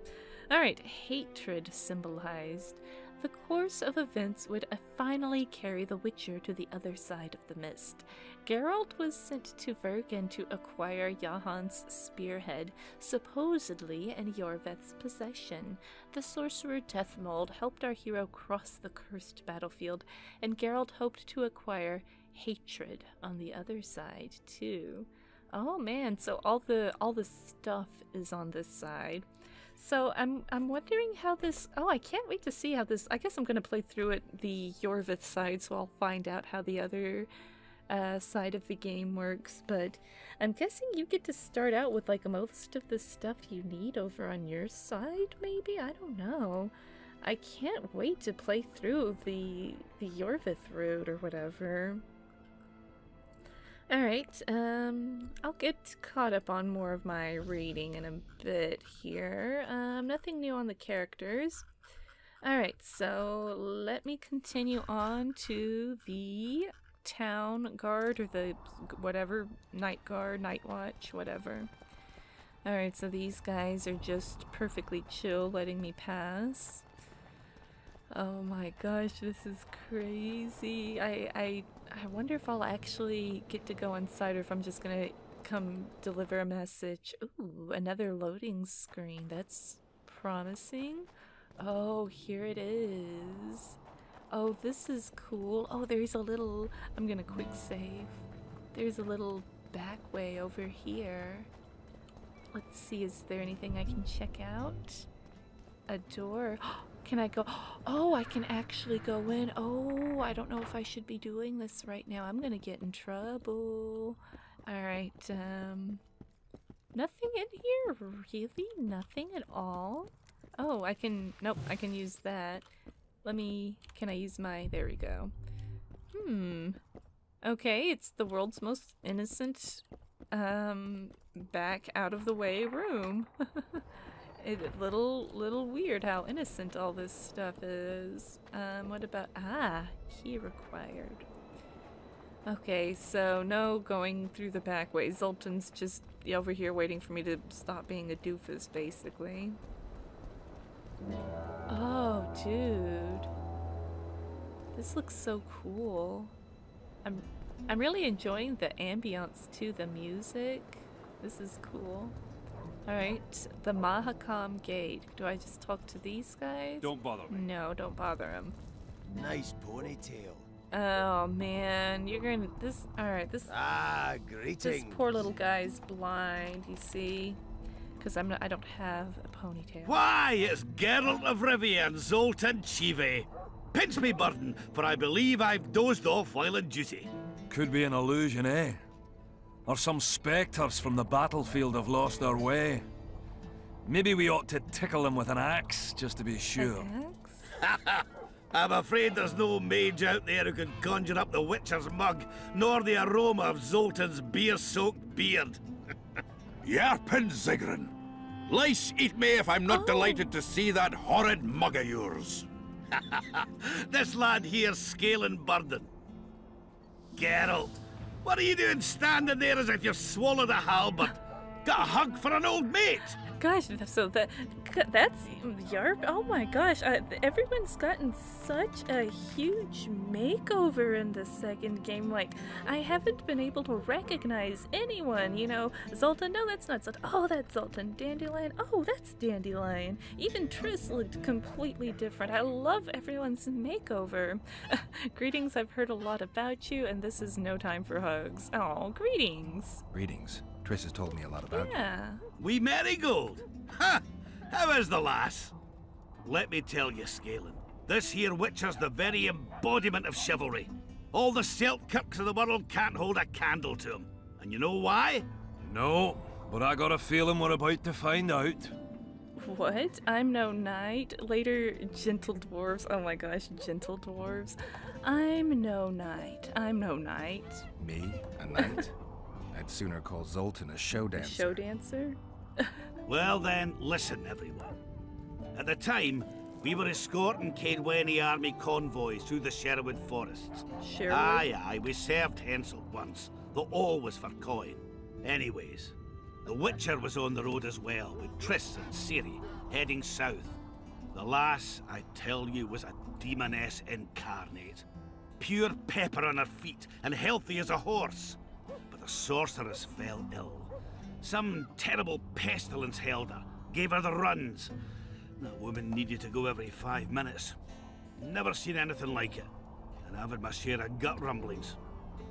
Alright, hatred symbolized. The course of events would finally carry the Witcher to the other side of the mist. Geralt was sent to Vergen to acquire Jahan's spearhead, supposedly in Yorvith's possession. The sorcerer Deathmold helped our hero cross the cursed battlefield, and Geralt hoped to acquire hatred on the other side too. Oh man, so all the stuff is on this side. So I'm wondering how this... Oh, I can't wait to see how this... I guess I'm going to play through it the Yorvith side, so I'll find out how the other side of the game works. But I'm guessing you get to start out with like most of the stuff you need over on your side, maybe? I don't know. I can't wait to play through the Yorvith route or whatever. Alright, I'll get caught up on more of my reading in a bit here. Nothing new on the characters. Alright, so let me continue on to the town guard, or the whatever, night guard, night watch, whatever. Alright, so these guys are just perfectly chill, letting me pass. Oh my gosh, this is crazy. I wonder if I'll actually get to go inside or if I'm just gonna come deliver a message. Ooh, another loading screen. That's promising. Oh, here it is. Oh, this is cool. Oh, there's a little... I'm gonna quick save. There's a little back way over here. Let's see, is there anything I can check out? A door. Can I go? Oh, I can actually go in. Oh, I don't know if I should be doing this right now. I'm gonna get in trouble. Alright, nothing in here, really? Nothing at all? Oh, I can, nope, I can use that. Can I use my, there we go. Okay, it's the world's most innocent, back out of the way room. Little weird how innocent all this stuff is. What about, key required. Okay, so no going through the back way. Zoltan's just over here waiting for me to stop being a doofus, basically. Oh, dude. This looks so cool. I'm really enjoying the ambience too, the music. This is cool. Alright, the Mahakam Gate. Do I just talk to these guys? Don't bother me. No, don't bother them. Nice ponytail. Oh man, you're gonna alright, this Greetings. this poor little guy's blind, you see? Because I don't have a ponytail. Why, it's Geralt of Rivia and Zoltan Chive. Pinch me, burden, for I believe I've dozed off while in duty. Could be an illusion, eh? Or some spectres from the battlefield have lost their way. Maybe we ought to tickle them with an axe, just to be sure. An axe? I'm afraid there's no mage out there who can conjure up the Witcher's mug, nor the aroma of Zoltan's beer-soaked beard. Yarpin Zigrin. Lice eat me if I'm not delighted to see that horrid mug of yours. This lad here's scaling burden. Geralt, what are you doing standing there as if you've swallowed a halberd? Got a hug for an old mate? Gosh, so that's Yarp. Oh my gosh, everyone's gotten such a huge makeover in the second game. Like, I haven't been able to recognize anyone. You know, Zoltan, no, that's not Zoltan. Oh, that's Zoltan. Dandelion, oh, that's Dandelion. Even Triss looked completely different. I love everyone's makeover. Greetings, I've heard a lot about you, and this is no time for hugs. Oh, greetings. Greetings. Triss has told me a lot about you. We marigold. Ha! How is the lass? Let me tell you, Scalen, this here Witcher's the very embodiment of chivalry. All the Selkirks of the world can't hold a candle to him. And you know why? No, but I got a feeling we're about to find out. What? I'm no knight. Later, gentle dwarves. Oh my gosh, gentle dwarves. I'm no knight. I'm no knight. Me? A knight? I'd sooner call Zoltan a show dancer. Show dancer? Well then, listen everyone. At the time, we were escorting Caedwene army convoys through the Sherwood forests. Sherwood? Aye, we served Hensel once, though always for coin. Anyways, the Witcher was on the road as well, with Triss and Ciri heading south. The lass, I tell you, was a demoness incarnate. Pure pepper on her feet, and healthy as a horse. But the sorceress fell ill. Some terrible pestilence held her, gave her the runs. That woman needed to go every 5 minutes. Never seen anything like it. And I've had my share of gut rumblings.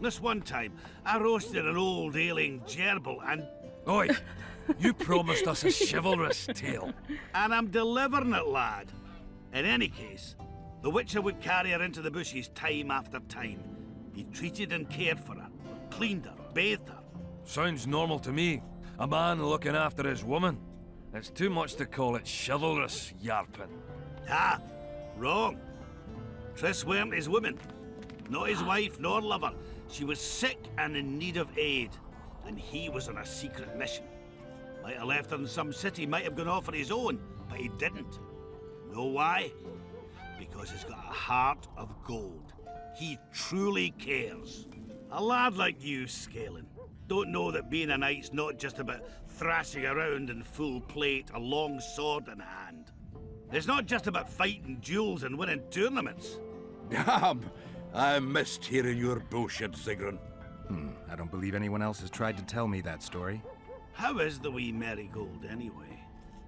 This one time, I roasted an old ailing gerbil and... Oi! You promised us a chivalrous tale. And I'm delivering it, lad. In any case, the Witcher would carry her into the bushes time after time. He treated and cared for her, cleaned her, bathed her. Sounds normal to me. A man looking after his woman. It's too much to call it chivalrous, Yarpin. Ah, wrong. Triss weren't his woman. Not his wife nor lover. She was sick and in need of aid, and he was on a secret mission. Might have left her in some city, might have gone off on his own, but he didn't. Know why? Because he's got a heart of gold. He truly cares. A lad like you, Scalen, don't know that being a knight's not just about thrashing around in full plate, a long sword in hand. It's not just about fighting duels and winning tournaments. I missed hearing your bullshit, Zigran. I don't believe anyone else has tried to tell me that story. How is the wee Marigold, anyway?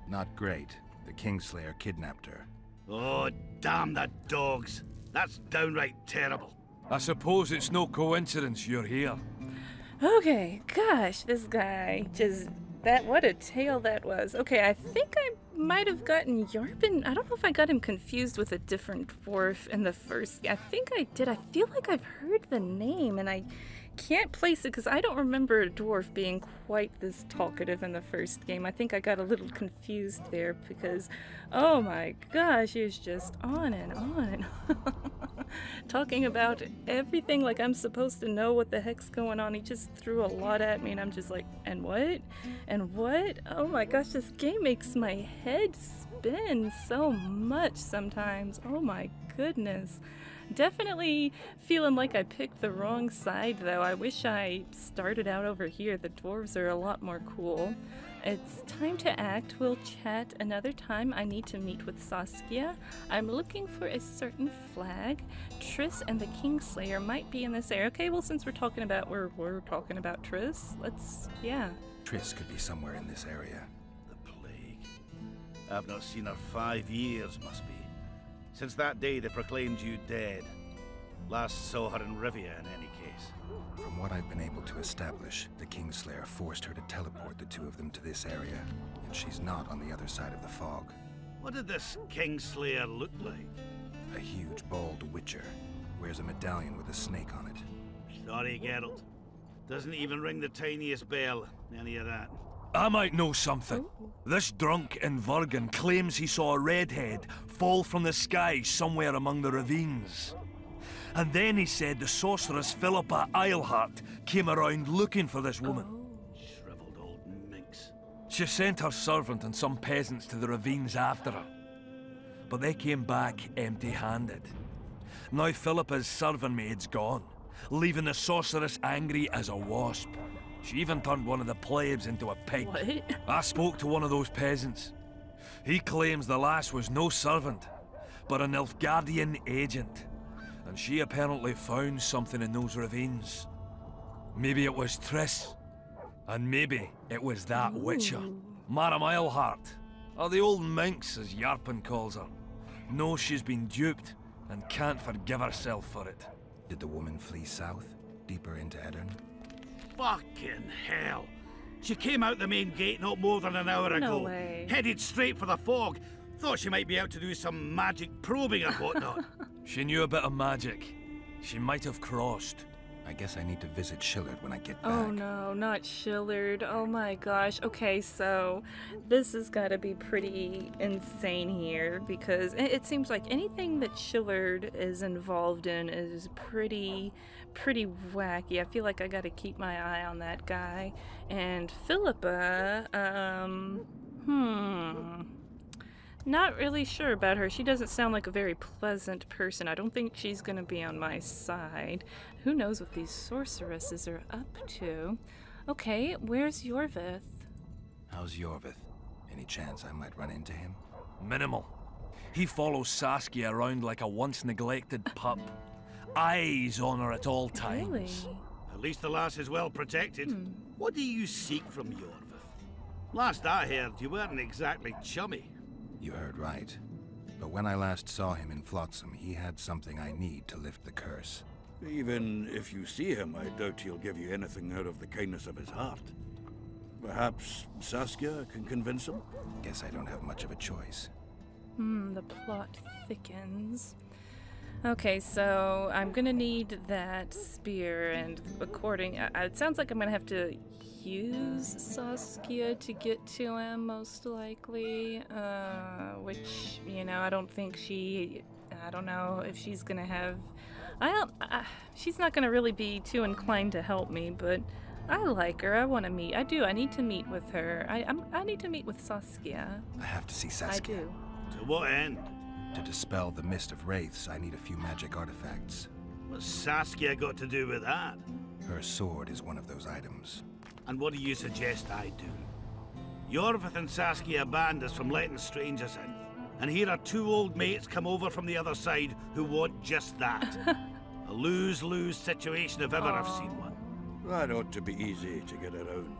Not great. The Kingslayer kidnapped her. Oh, damn the dogs. That's downright terrible. I suppose it's no coincidence you're here. Okay, gosh, this guy just... what a tale that was. Okay, I think I might have gotten Yarvin. I don't know if I got him confused with a different dwarf in the first. I think I did. I feel like I've heard the name and I can't place it because I don't remember a dwarf being quite this talkative in the first game. I think I got a little confused there because, oh my gosh, he was just on and on and on. Talking about everything like I'm supposed to know what the heck's going on. He just threw a lot at me and I'm just like, and what? And what? Oh my gosh, this game makes my head spin so much sometimes. Oh my goodness. Definitely feeling like I picked the wrong side though. I wish I started out over here. The dwarves are a lot more cool. It's time to act. We'll chat another time. I need to meet with Saskia. I'm looking for a certain flag. Triss and the Kingslayer might be in this area. Okay, well since we're talking about Triss, yeah. Triss could be somewhere in this area. The plague. I've not seen her 5 years, must be. Since that day they proclaimed you dead. Last saw her in Rivia in any case. From what I've been able to establish, the Kingslayer forced her to teleport the two of them to this area, and she's not on the other side of the fog. What did this Kingslayer look like? A huge, bald witcher. Wears a medallion with a snake on it. Sorry, Geralt. Doesn't even ring the tiniest bell, any of that. I might know something. This drunk in Vergen claims he saw a redhead fall from the sky somewhere among the ravines. And then he said the sorceress Philippa Eilhart came around looking for this woman. Shriveled old minx. She sent her servant and some peasants to the ravines after her. But they came back empty-handed. Now Philippa's servant maid's gone, leaving the sorceress angry as a wasp. She even turned one of the plebs into a pig. What? I spoke to one of those peasants. He claims the lass was no servant, but an Nilfgaardian agent. And she apparently found something in those ravines. Maybe it was Triss. And maybe it was that witcher. Madame Eilhart, or the old minx as Yarpen calls her. Knows she's been duped and can't forgive herself for it. Did the woman flee south, deeper into Edirn? Fucking hell! She came out the main gate not more than an hour ago. No way. Headed straight for the fog. Thought she might be out to do some magic probing or whatnot. She knew a bit of magic. She might have crossed. I guess I need to visit Shillard when I get back. Oh no, not Shillard. Oh my gosh. Okay, so this has got to be pretty insane here because it seems like anything that Shillard is involved in is pretty wacky. I feel like I got to keep my eye on that guy. And Philippa, not really sure about her. She doesn't sound like a very pleasant person. I don't think she's gonna be on my side. Who knows what these sorceresses are up to? Okay, where's Yorvith? How's Yorvith? Any chance I might run into him? Minimal. He follows Saskia around like a once-neglected pup. Eyes on her at all times. Really? At least the lass is well protected. What do you seek from Yorvith? Last I heard, you weren't exactly chummy. You heard right. But when I last saw him in Flotsam, he had something I need to lift the curse. Even if you see him, I doubt he'll give you anything out of the kindness of his heart. Perhaps Saskia can convince him? Guess I don't have much of a choice. The plot thickens. Okay, so I'm gonna need that spear, and it sounds like I'm gonna have to use Saskia to get to him, most likely, which, I don't know if she's gonna have She's not gonna really be too inclined to help me, but I like her. I want to meet. I do. I need to meet with her. I need to meet with Saskia. I have to see Saskia. I do. To what end? To dispel the mist of wraiths, I need a few magic artifacts. What's Saskia got to do with that? Her sword is one of those items. And what do you suggest I do? Yorvith and Saskia banned us from letting strangers in. And here are two old mates come over from the other side who want just that. A lose-lose situation if ever I've seen one. That ought to be easy to get around.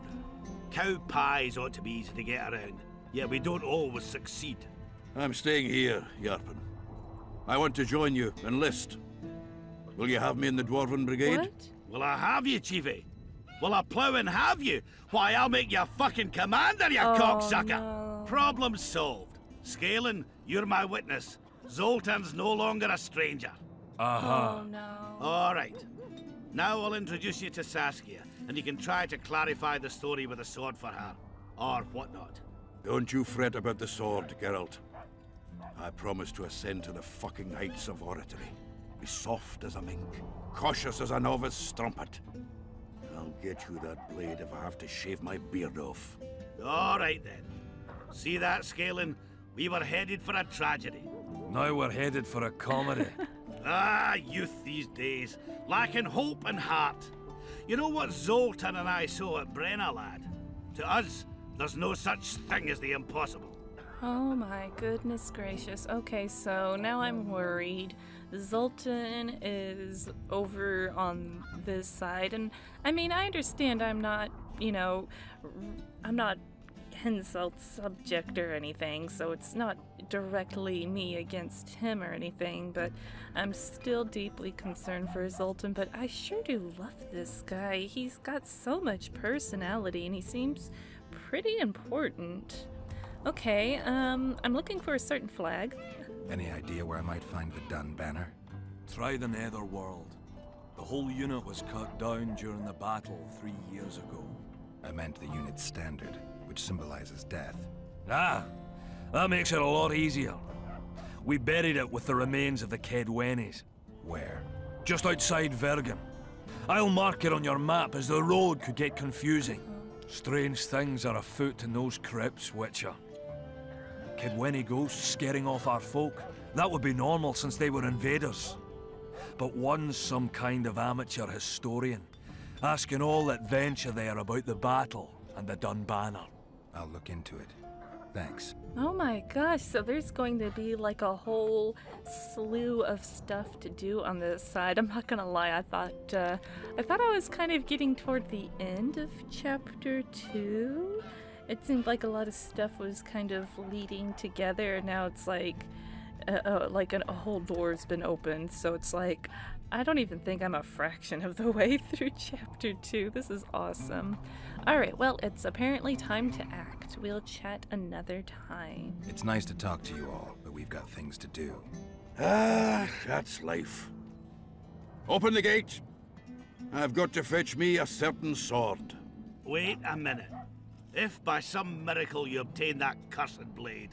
Cow pies ought to be easy to get around. Yet we don't always succeed. I'm staying here, Yarpen. I want to join you, enlist. Will you have me in the Dwarven Brigade? What? Will I have you, Chiefy? Will I plough and have you? Why, I'll make you a fucking commander, you cocksucker! No. Problem solved. Scalen, you're my witness. Zoltan's no longer a stranger. Oh no. All right. Now I'll introduce you to Saskia, and you can try to clarify the story with a sword for her. Or whatnot. Don't you fret about the sword, Geralt. I promise to ascend to the fucking heights of oratory. Be soft as a mink, cautious as a novice strumpet. I'll get you that blade if I have to shave my beard off. All right then. See that, Scalen? We were headed for a tragedy. Now we're headed for a comedy. Ah, youth these days, lacking hope and heart. You know what Zoltan and I saw at Brenna, lad? To us, there's no such thing as the impossible. Oh my goodness gracious. Okay, so now I'm worried. Zoltan is over on this side, and I mean, I understand I'm not, you know, I'm not Henselt's subject or anything, so it's not directly me against him or anything, but I'm still deeply concerned for Zoltan. But I sure do love this guy. He's got so much personality, and he seems pretty important. Okay, I'm looking for a certain flag. Any idea where I might find the Dun banner? Try the Netherworld. The whole unit was cut down during the battle 3 years ago. I meant the unit's standard, which symbolizes death. Ah, that makes it a lot easier. We buried it with the remains of the Kedwenis. Where? Just outside Vergen. I'll mark it on your map, as the road could get confusing. Strange things are afoot in those crypts, Witcher. Kedweni ghosts scaring off our folk. That would be normal since they were invaders. But one's some kind of amateur historian, asking all that venture there about the battle and the Dun banner. I'll look into it. Thanks. Oh my gosh, so there's going to be like a whole slew of stuff to do on this side. I'm not gonna lie, I thought I was kind of getting toward the end of chapter 2. It seemed like a lot of stuff was kind of leading together. Now it's like a whole door's been opened, so it's like I don't even think I'm a fraction of the way through chapter 2. This is awesome. Alright, well, it's apparently time to act. We'll chat another time. It's nice to talk to you all, but we've got things to do. Ah, that's life. Open the gate. I've got to fetch me a certain sword. Wait a minute. If by some miracle you obtain that cursed blade,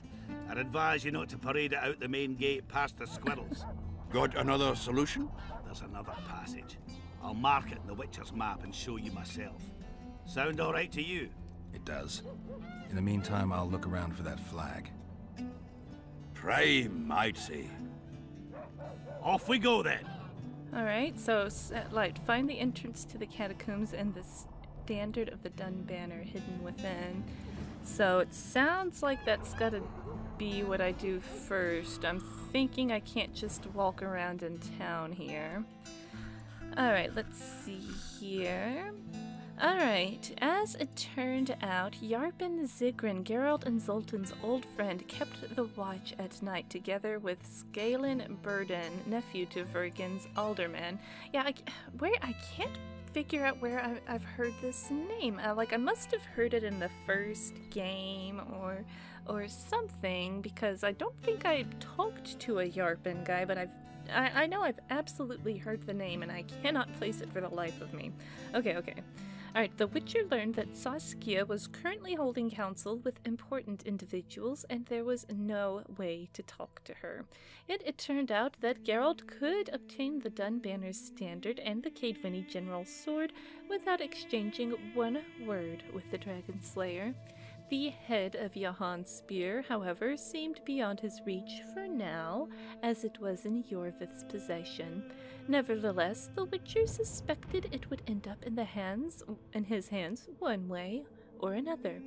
I'd advise you not to parade it out the main gate past the squirrels. Got another solution? There's another passage. I'll mark it in the Witcher's map and show you myself. Sound all right to you? It does. In the meantime, I'll look around for that flag. Prime, I'd say. Off we go then. Alright, so find the entrance to the catacombs and the standard of the Dun banner hidden within. So it sounds like that's gotta be what I do first. I'm thinking I can't just walk around in town here. Alright, let's see here. Alright, as it turned out, Yarpen Zigrin, Geralt and Zoltan's old friend, kept the watch at night together with Scalen Burden, nephew to Vergen's alderman. Yeah, I can't figure out where I've heard this name. I must have heard it in the first game or something, because I don't think I talked to a Yarpen guy, but I know I've absolutely heard the name, and I cannot place it for the life of me. Okay. Alright, the Witcher learned that Saskia was currently holding council with important individuals, and there was no way to talk to her. Yet it turned out that Geralt could obtain the Dunbanner's standard and the Caedvini General's sword without exchanging one word with the Dragon Slayer. The head of Johann's spear, however, seemed beyond his reach for now, as it was in Jorvith's possession. Nevertheless, the Witcher suspected it would end up in his hands one way or another.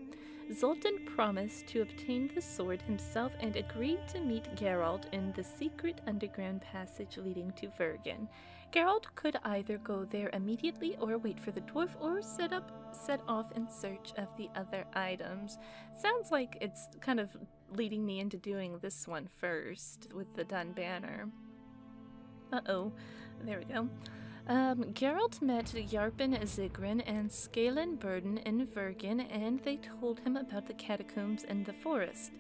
Zoltan promised to obtain the sword himself and agreed to meet Geralt in the secret underground passage leading to Vergen. Geralt could either go there immediately or wait for the dwarf or set off in search of the other items. Sounds like it's kind of leading me into doing this one first with the Dunbanner. Uh-oh. There we go. Geralt met Yarpen Zigrin and Scalen Burden in Vergen, and they told him about the catacombs in the forest.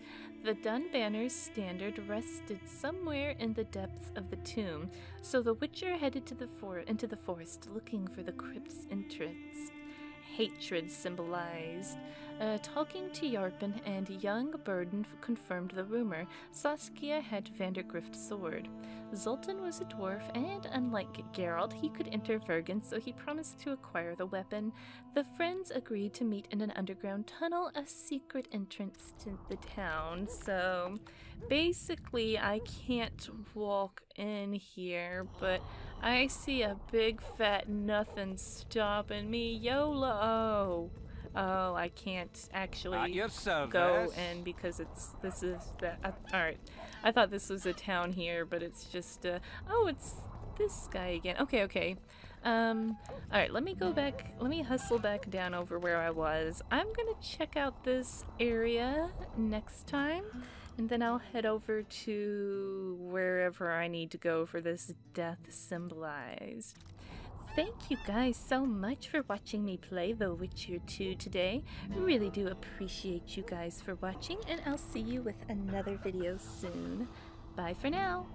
The Dunbanner's standard rested somewhere in the depths of the tomb, so the Witcher headed to into the forest looking for the crypt's entrance. Hatred symbolized. Talking to Yarpen and young Burden confirmed the rumor. Saskia had Vandergrift's sword. Zoltan was a dwarf, and unlike Geralt, he could enter Vergen, so he promised to acquire the weapon. The friends agreed to meet in an underground tunnel, a secret entrance to the town. So basically, I can't walk in here, but I see a big fat nothing stopping me. YOLO! Oh, I can't actually go in because this is alright. I thought this was a town here, but it's just, oh, it's this guy again. Okay. Alright, let me go back, let me hustle back down over where I was. I'm gonna check out this area next time, and then I'll head over to wherever I need to go for this death symbolized. Thank you guys so much for watching me play The Witcher 2 today. Really do appreciate you guys for watching, and I'll see you with another video soon. Bye for now!